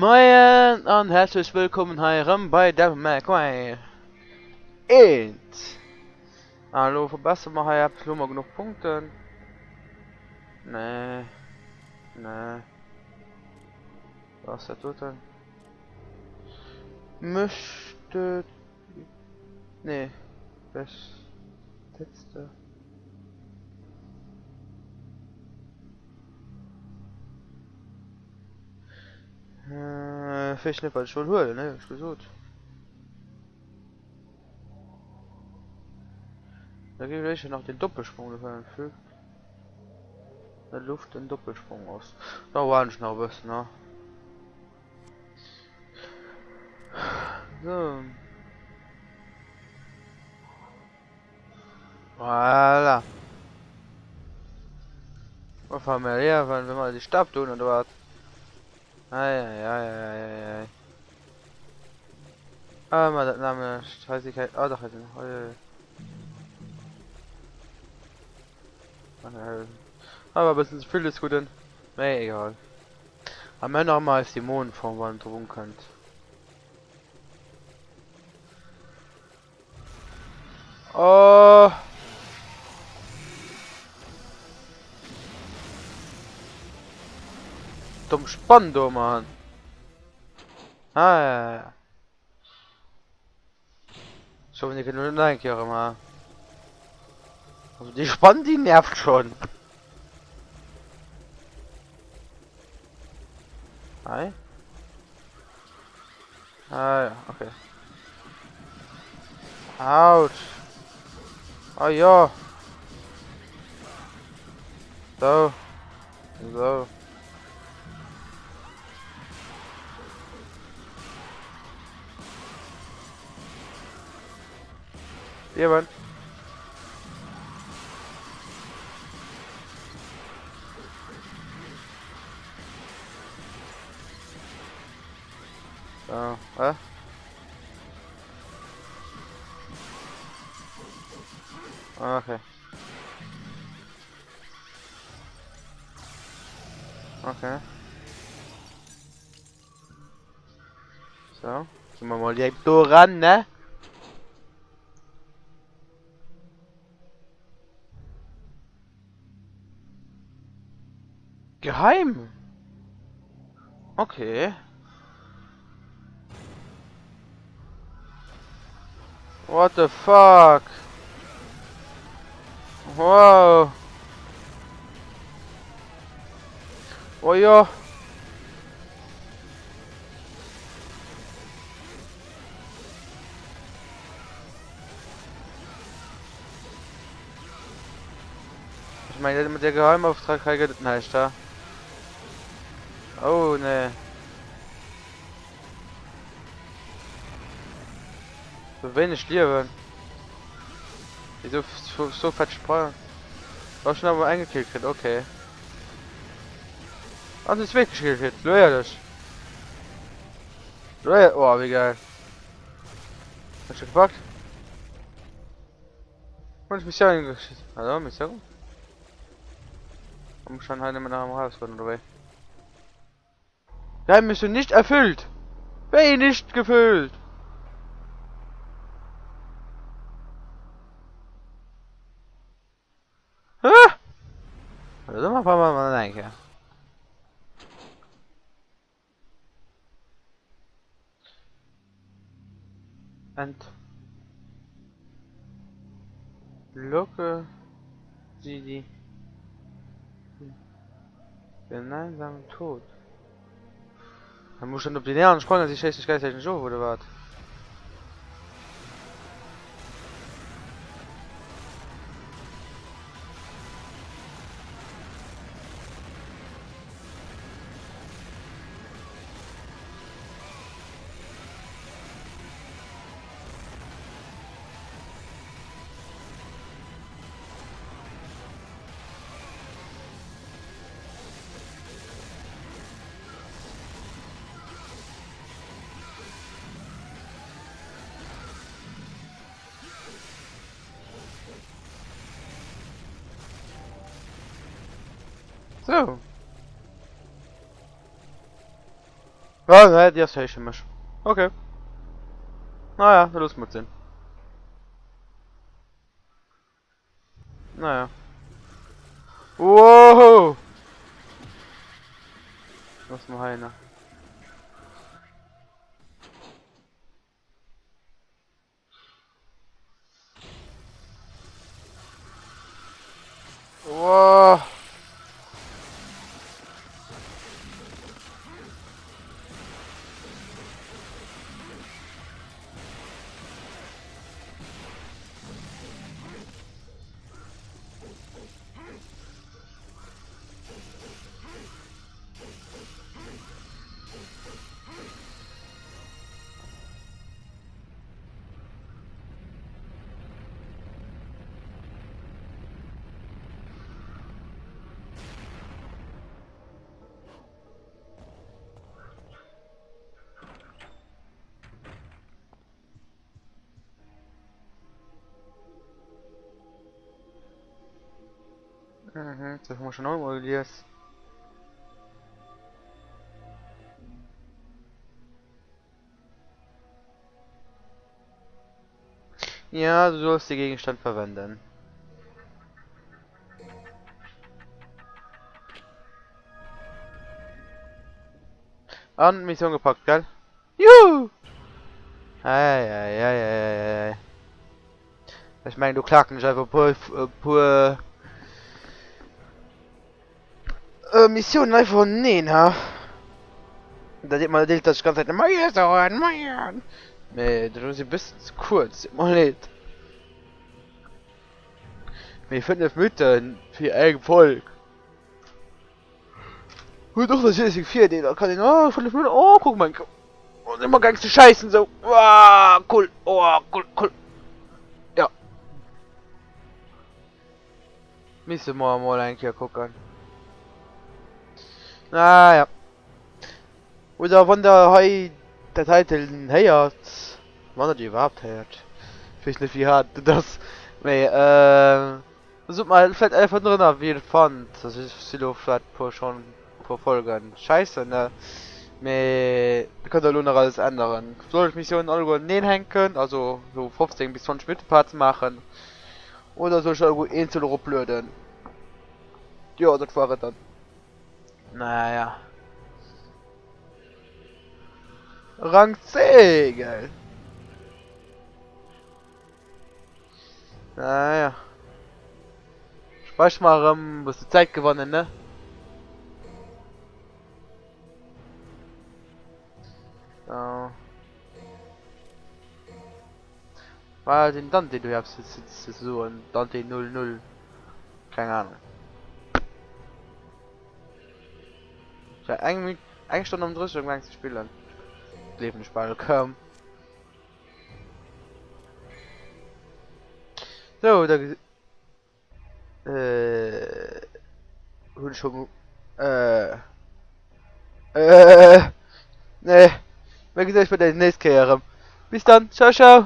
Moin und herzlich willkommen hier bei Devil May Cry 1. Hallo, verbessern wir hier absolut mal genug Punkte? Nee. Nee. Was ist das tut denn? Möchte... Nee. Das... Letzte... Fischnipper schon holen, ne? Ich gesucht. Da gibt es noch den Doppelsprung gefallen. Für der Luft den Doppelsprung aus. Da waren ich noch was, ne? So. Voilà. Was haben wir hier, wenn wir die Stab tun oder was? Ei. Ah, mal das Name, Scheißigkeit. Ah, doch, hätte noch. Aber bis ins Spiel ist gut denn. Nee, egal. Am Ende noch mal ist die Mondform, wann drum könnt. Oh! Dumm Spando, Mann. Ja. So, wenn ich nur nein, ja mal. Also die Spann, die nervt schon. Hi. Ah ja, okay. Autsch. Oh ja. So. Jemand. So, was? Okay. Okay. So. Gehen wir mal direkt ran, ne? Geheim. Okay. What the fuck? Wow. Oh ja. Ich meine, mit der Geheimauftrag heilt heißt da. Oh ne. So wenig Leben. Wieso so versprochen? War schon aber eingekillt, okay. Und ist weggekillt, loyalisch. Loyal, oh wie geil. Hast du gepackt? Und Mission geschickt. Hallo, Mission? Komm schon halt immer nach dem Haus oder wie? Ja, Mission nicht erfüllt. Wer nicht gefüllt. Hä? Also mal mal denken. Locke sie die gemeinsamen Tod. Man muss schon auf die näheren Sprünge sich richtig gleichzeitig so oder was? So. Ja, ne, die hast du schon mich. Okay. Naja, los mit sehen. Naja. Wow! Was mal einer. Wow! Mhm, das haben wir schon einmal gelesen. Ja, du sollst den Gegenstand verwenden. An Mission gepackt, gell? Juhu! Ei, ei, ei, ei, ei. Ich meine, du klagst nicht einfach pur Missionen einfach nehmen, ha? Da sieht man, dass ich ganz Zeit Meier sauern, Meier. Nee, das ist ein bisschen zu kurz, mal nicht. Wir 5 Minuten für ein Volk. Und doch, das ist 4, da kann ich, oh, 5 Minuten, oh, guck mal. Und immer ganz zu scheißen, so. Wow, cool, oh, cool, cool. Ja. Müssen wir mal ein hier gucken. Naja. Oder wenn der Hai der Titel heiert, wann er die überhaupt hört. Ich weiß nicht wie hart das. Nee, versucht mal vielleicht einfach drin, wie ihr fand. Das ist Silo vielleicht schon pro Folgen. Scheiße, ne? Me könnt ihr nur noch alles ändern. Soll ich Missionen irgendwo hängen, also so 15 bis 20 Minuten Parts machen. Oder soll ich irgendwo einzeln rumblöden? Ja, das war es dann. Naja. Rang C, geil. Naja. Sprech mal, was du Zeit gewonnen, ne? So. War den Dante, du hast so ein Dante 00. Keine Ahnung. Ich hab eigentlich schon um 30 lang zu spielen. Leben Spiel kaum. So, da und schon ne, wie gesagt, bei der nächsten Karriere. Bis dann, ciao ciao.